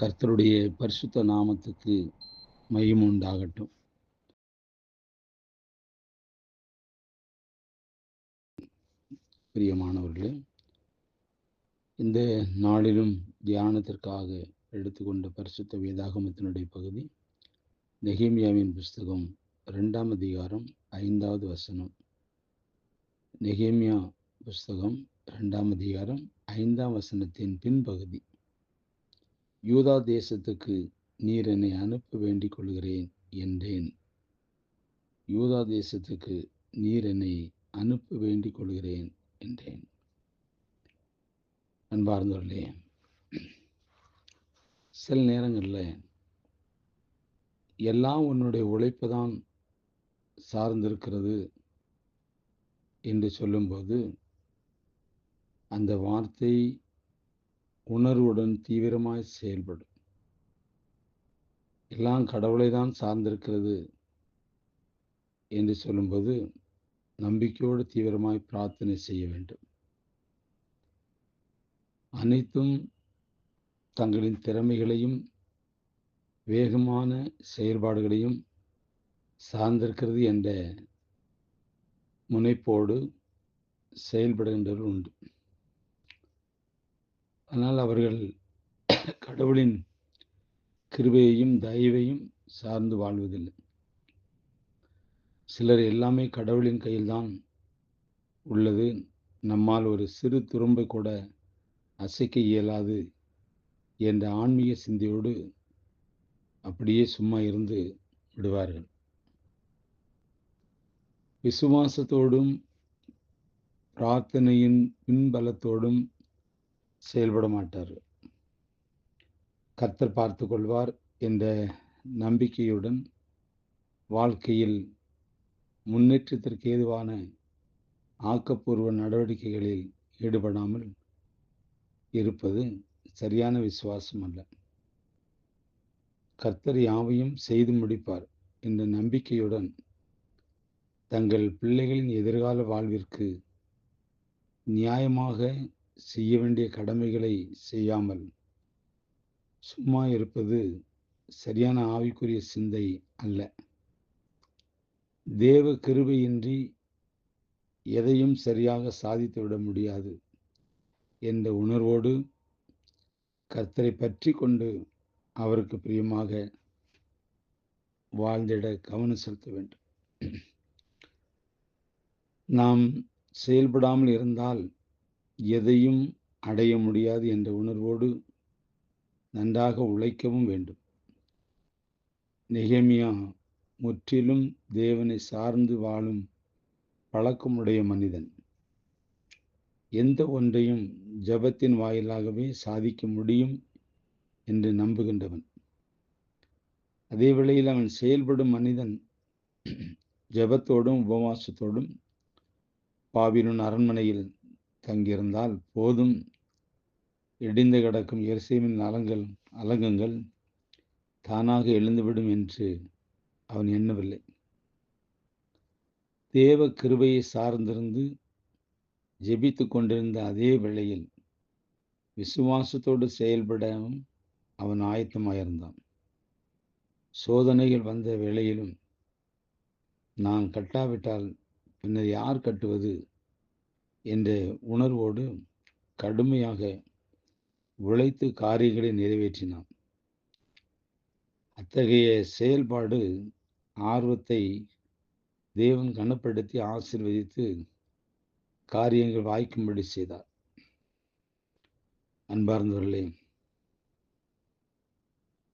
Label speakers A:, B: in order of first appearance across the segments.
A: கர்த்தருடைய பரிசுத்த நாமத்துக்கு மகிமை உண்டாகட்டும். பிரியமானவர்களே, இந்த நாளிலும் தியானத்திற்காக எடுத்துக்கொண்ட பரிசுத்த வேதாகமத்தினுடைய பகுதி நெகேமியாவின் புஸ்தகம் 2ஆம் அதிகாரம் 5வது வசனம். நெகேமியா புஸ்தகம் 2ஆம் அதிகாரம் 5ஆம் வசனத்தின் பின்பகுதி. யூதா தேசத்துக்கு நீர் என்னை அனுப்ப வேண்டிக் கொள்கிறேன் என்றேன். யூதா தேசத்துக்கு நீர் என்னை அனுப்ப வேண்டிக் கொள்கிறேன் என்றேன். அன்பார்ந்தவர்களே, சில நேரங்களில் எல்லாம் உன்னுடைய உழைப்பு தான் சார்ந்திருக்கிறது என்று சொல்லும்போது அந்த வார்த்தை உணர்வுடன் தீவிரமாய் செயல்படும். எல்லாம் கடவுளை தான் சார்ந்திருக்கிறது என்று சொல்லும்போது நம்பிக்கையோடு தீவிரமாய் பிரார்த்தனை செய்ய வேண்டும். அனைத்தும் தங்களின் திறமைகளையும் வேகமான செயல்பாடுகளையும் சார்ந்திருக்கிறது என்ற முனைப்போடு செயல்படுகின்றவர்கள் உண்டு. ஆனால் அவர்கள் கடவுளின் கிருபையையும் தயவையும் சார்ந்து வாழ்வதில்லை. சிலர் எல்லாமே கடவுளின் கையில்தான் உள்ளது, நம்மால் ஒரு சிறு துரும்பை கூட அசைக்க இயலாது என்ற ஆன்மீக சிந்தையோடு அப்படியே சும்மா இருந்து விடுவார்கள். விசுவாசத்தோடும் பிரார்த்தனையின் பின்பலத்தோடும் செயல்பட மாட்டார்கள். கர்த்தர் பார்த்து கொள்வார் என்ற நம்பிக்கையுடன் வாழ்க்கையில் முன்னேற்றத்திற்கு ஏதுவான ஆக்கப்பூர்வ நடவடிக்கைகளில் ஈடுபடாமல் இருப்பது சரியான விசுவாசம் அல்ல. கர்த்தர் யாவையும் செய்து முடிப்பார் என்ற நம்பிக்கையுடன் தங்கள் பிள்ளைகளின் எதிர்கால வாழ்விற்கு நியாயமாக செய்ய வேண்டிய கடமைகளை செய்யாமல் சும்மா இருப்பது சரியான ஆவிக்குரிய சிந்தை அல்ல. தேவ கிருபையின்றி எதையும் சரியாக சாதித்துவிட முடியாது என்ற உணர்வோடு கர்த்தரை பற்றி கொண்டு அவருக்கு பிரியமாக வாழ்ந்திட கவனம் செலுத்த வேண்டும். நாம் செயல்படாமல் இருந்தால் எதையும் அடைய முடியாது என்ற உணர்வோடு நன்றாக உழைக்கவும் வேண்டும். நெகேமியா முற்றிலும் தேவனை சார்ந்து வாழும் பழக்கமுடைய மனிதன். எந்த ஒன்றையும் ஜெபத்தின் வாயிலாகவே சாதிக்க முடியும் என்று நம்புகின்றவன். அதே வேளையில் அவன் செயல்படும் மனிதன் ஜெபத்தோடும் உபவாசத்தோடும் பாபிலோன் அரண்மனையில் தங்கியிருந்தால் போதும், இடிந்து கிடக்கும் எருசலேமின் அலங்கங்கள் தானாக எழுந்துவிடும் என்று அவன் எண்ணவில்லை. தேவ கிருபையை சார்ந்திருந்து ஜெபித்து கொண்டிருந்த அதே வேளையில் விசுவாசத்தோடு செயல்படவும் அவன் ஆயத்தமாயிருந்தான். சோதனைகள் வந்த வேளையிலும் நான் கட்டாவிட்டால் பின்னர் யார் கட்டுவது என்ற உணர்வோடு கடுமையாக உழைத்து காரியங்களை நிறைவேற்றினான். அத்தகைய செயல்பாடு ஆர்வத்தை தேவன் கனப்படுத்தி ஆசீர்வதித்து காரியங்கள் வாய்க்கும்படி செய்தார். அன்பார்ந்தவர்களே,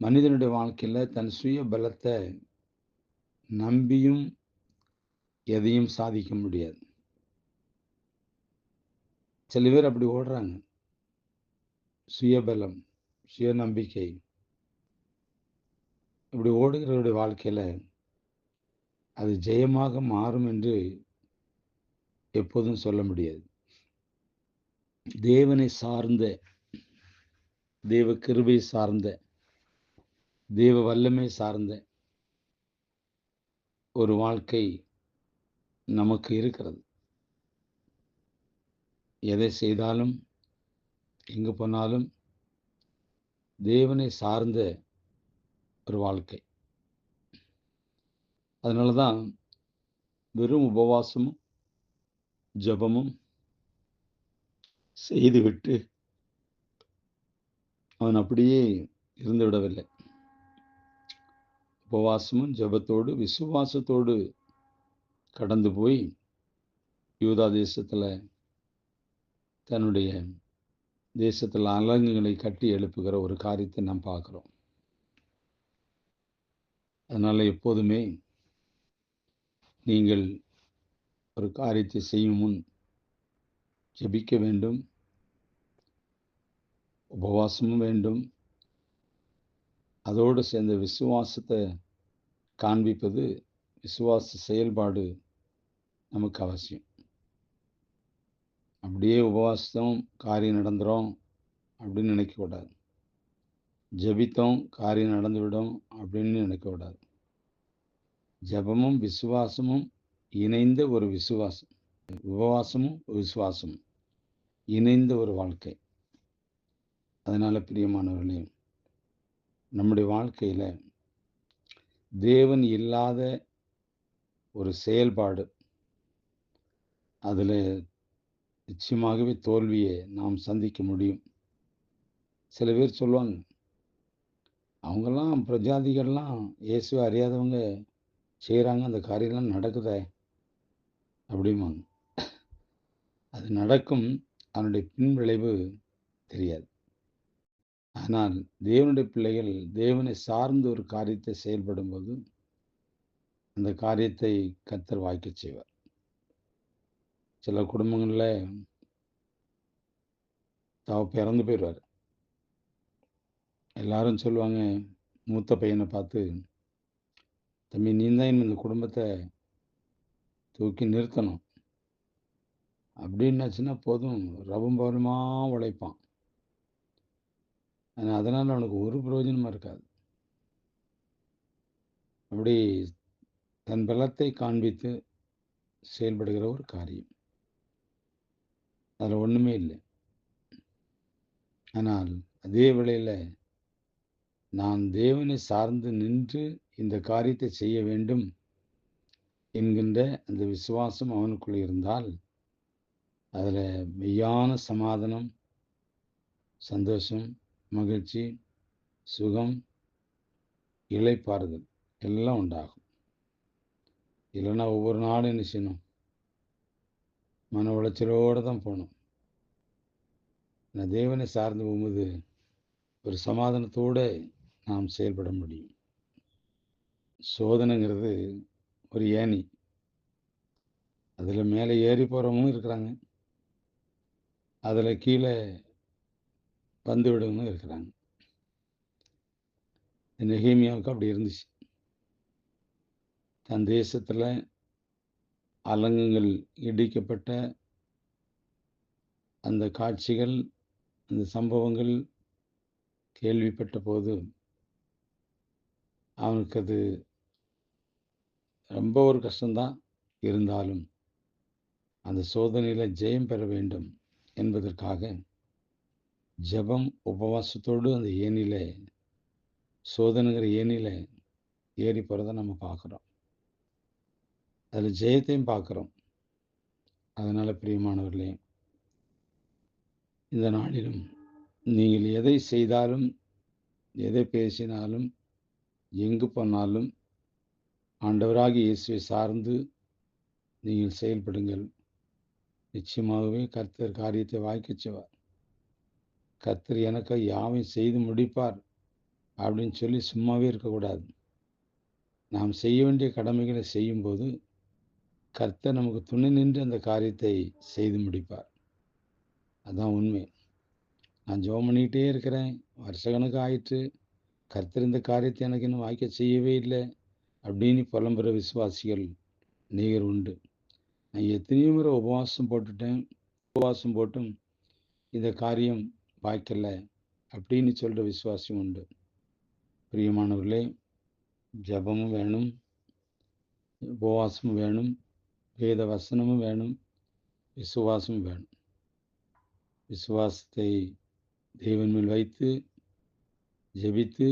A: மனிதனுடைய வாழ்க்கையில் தன் சுய பலத்தை நம்பியும் எதையும் சாதிக்க முடியாது. சில பேர் அப்படி ஓடுறாங்க. சுயபலம், சுயநம்பிக்கை இப்படி ஓடுகிறவருடைய வாழ்க்கையில் அது ஜெயமாக மாறும் என்று எப்போதும் சொல்ல முடியாது. தேவனை சார்ந்த, தேவ கிருபை சார்ந்த, தேவ வல்லமை சார்ந்த ஒரு வாழ்க்கை நமக்கு இருக்கிறது. எதை செய்தாலும் எங்கு போனாலும் தேவனை சார்ந்த ஒரு வாழ்க்கை. அதனால தான் வெறும் உபவாசமும், ஜெபமும் செய்துவிட்டு அவன் அப்படியே இருந்து விடவில்லை. உபவாசமும், ஜெபத்தோடு, விசுவாசத்தோடு கடந்து போய் யூதா தேசத்துல தன்னுடைய தேசத்தில் அலங்குகளை கட்டி எழுப்புகிற ஒரு காரியத்தை நாம் பார்க்கிறோம். அதனால எப்போதுமே நீங்கள் ஒரு காரியத்தை செய்யும் முன் ஜெபிக்க வேண்டும், உபவாசமும் வேண்டும். அதோடு சேர்ந்த விசுவாசத்தை காண்பிப்பது, விசுவாச செயல்பாடு நமக்கு அவசியம். அப்படியே உபவாசம் காரியம் நடந்துரும் அப்படின்னு நினைக்கக்கூடாது. ஜெபித்தோம் காரியம் நடந்துவிடும் அப்படின்னு நினைக்கக்கூடாது. ஜெபமும் விசுவாசமும் இணைந்த ஒரு விசுவாசம், உபவாசமும் விசுவாசமும் இணைந்த ஒரு வாழ்க்கை. அதனால பிரியமானவர்களே, நம்முடைய வாழ்க்கையில தேவன் இல்லாத ஒரு செயல்பாடு, அதில் நிச்சயமாகவே தோல்வியை நாம் சந்திக்க முடியும். சில பேர் சொல்லுவாங்க, அவங்கெல்லாம் பிரஜாதிகள்லாம் இயேசுவை அறியாதவங்க செய்கிறாங்க, அந்த காரியம்லாம் நடக்குதே அப்படிம்பாங்க. அது நடக்கும், அதனுடைய பின் விளைவு தெரியாது. ஆனால் தேவனுடைய பிள்ளைகள் தேவனை சார்ந்த ஒரு காரியத்தை செயல்படும்போது அந்த காரியத்தை கர்த்தர் வாய்க்கச் செய்வார். சில குடும்பங்களில் தகப்பன் இறந்து போயிடுவார். எல்லாரும் சொல்லுவாங்க, மூத்த பையனை பார்த்து, தம்பி நீ தான் இந்த குடும்பத்தை தூக்கி நிறுத்தணும் அப்படின்னாச்சுன்னா போதும், ரவும் பவனமா உழைப்பான். ஆனால் அதனால் அவனுக்கு ஒரு பிரயோஜனமும் இருக்காது. அப்படி தன் பலத்தை காண்பித்து செயல்படுகிற ஒரு காரியம், அதில் ஒன்றுமே இல்லை. ஆனால் அதே வேளையில் நான் தேவனை சார்ந்து நின்று இந்த காரியத்தை செய்ய வேண்டும் என்கின்ற அந்த விசுவாசம் அவனுக்குள் இருந்தால் அதில் மெய்யான சமாதானம், சந்தோஷம், மகிழ்ச்சி, சுகம், இளைப்பாறுதல் எல்லாம் உண்டாகும். இல்லைன்னா ஒவ்வொரு நாளும் என்ன செய்யணும், மன உளைச்சலோடு தான் போகணும். நான் தேவனை சார்ந்து போகும்போது ஒரு சமாதானத்தோடு நாம் செயல்பட முடியும். சோதனைங்கிறது ஒரு ஏணி, அதில் மேலே ஏறி போகிறவங்களும் இருக்கிறாங்க, அதில் கீழே வந்து விடவங்களும் இருக்கிறாங்க. நெகேமியாவுக்கு அப்படி இருந்துச்சு. தன் தேசத்தில் அலங்கங்கள் இடிக்கப்பட்ட அந்த காட்சிகள், அந்த சம்பவங்கள் கேள்விப்பட்ட போது அவனுக்கு அது ரொம்ப ஒரு கஷ்டம்தான். இருந்தாலும் அந்த சோதனையில் ஜெயம் பெற வேண்டும் என்பதற்காக ஜெபம் உபவாசத்தோடு அந்த ஏணியில், சோதனைங்கிற ஏணியில் ஏறி போகிறத நம்ம பார்க்குறோம். அதில் ஜெயத்தையும் பார்க்குறோம். அதனால் பிரியமானவர்களே, இந்த நாளிலும் நீங்கள் எதை செய்தாலும், எதை பேசினாலும், எங்கு போனாலும் ஆண்டவராகிய இயேசுவை சார்ந்து நீங்கள் செயல்படுங்கள். நிச்சயமாகவே கர்த்தர் காரியத்தை வாய்க்கச் செய்வார். கர்த்தர் எனக்கு யாவையும் செய்து முடிப்பார் அப்படின்னு சொல்லி சும்மாவே இருக்கக்கூடாது. நாம் செய்ய வேண்டிய கடமைகளை செய்யும்போது கர்த்தர் நமக்கு துணை நின்று அந்த காரியத்தை செய்து முடிப்பார். அதான் உண்மை. நான் ஜெபம் பண்ணிக்கிட்டே இருக்கிறேன், வருஷக்கணக்கு ஆயிற்று, கர்த்தர் இந்த காரியத்தை எனக்கு இன்னும் வாய்க்க செய்யவே இல்லை அப்படின்னு புலம்புற விசுவாசிகள் அநேகர் உண்டு. நான் எத்தனையோ முறை உபவாசம் போட்டுட்டேன், உபவாசம் போட்டும் இந்த காரியம் வாய்க்கல அப்படின்னு சொல்கிற விசுவாசம் உண்டு. பிரியமானவர்களே, ஜெபமும் வேணும், உபவாசமும் வேணும், வேத வசனமும் வேணும், விசுவாசமும் வேணும். விசுவாசத்தை தேவன் மேல் வைத்து ஜெபித்து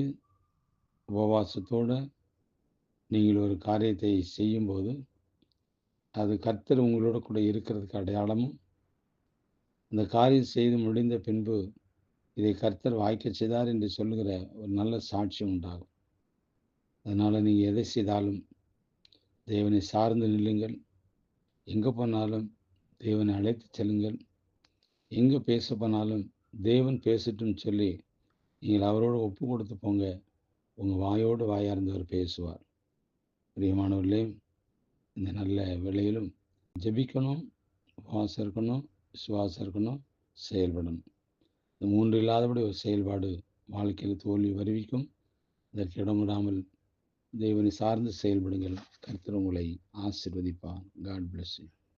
A: உபவாசத்தோடு நீங்கள் ஒரு காரியத்தை செய்யும்போது அது கர்த்தர் உங்களோட கூட இருக்கிறதுக்கு அடையாளமும், அந்த காரியம் செய்து முடிந்த பின்பு இதை கர்த்தர் வாய்க்கச் செய்தார் என்று சொல்லுகிற ஒரு நல்ல சாட்சி உண்டாகும். அதனால நீங்க எதை செய்தாலும் தேவனை சார்ந்து நில்லுங்கள். எங்க போனாலும் தேவனை அழைத்துச் செல்லுங்கள். எங்க பேச போனாலும் தேவன் பேசட்டும்னு சொல்லி நீங்கள் அவரோடு ஒப்பு கொடுத்து போங்க. உங்க வாயோடு வாயார்ந்தவர் பேசுவார். பிரியமானவர்களே, இந்த நல்ல வேளையிலும் ஜெபிக்கணும், உபவாசம் இருக்கணும், விசுவாசம் இருக்கணும், செயல்படணும். இந்த 3 இல்லாதபடி ஒரு செயல்பாடு வாழ்க்கையில் தோல்வி வருவிக்கும். அதற்கு இடமிடாமல் தேவனை சார்ந்து செயல்படுங்கள். கர்த்தர் உங்களை ஆசீர்வதிப்பார். God bless you.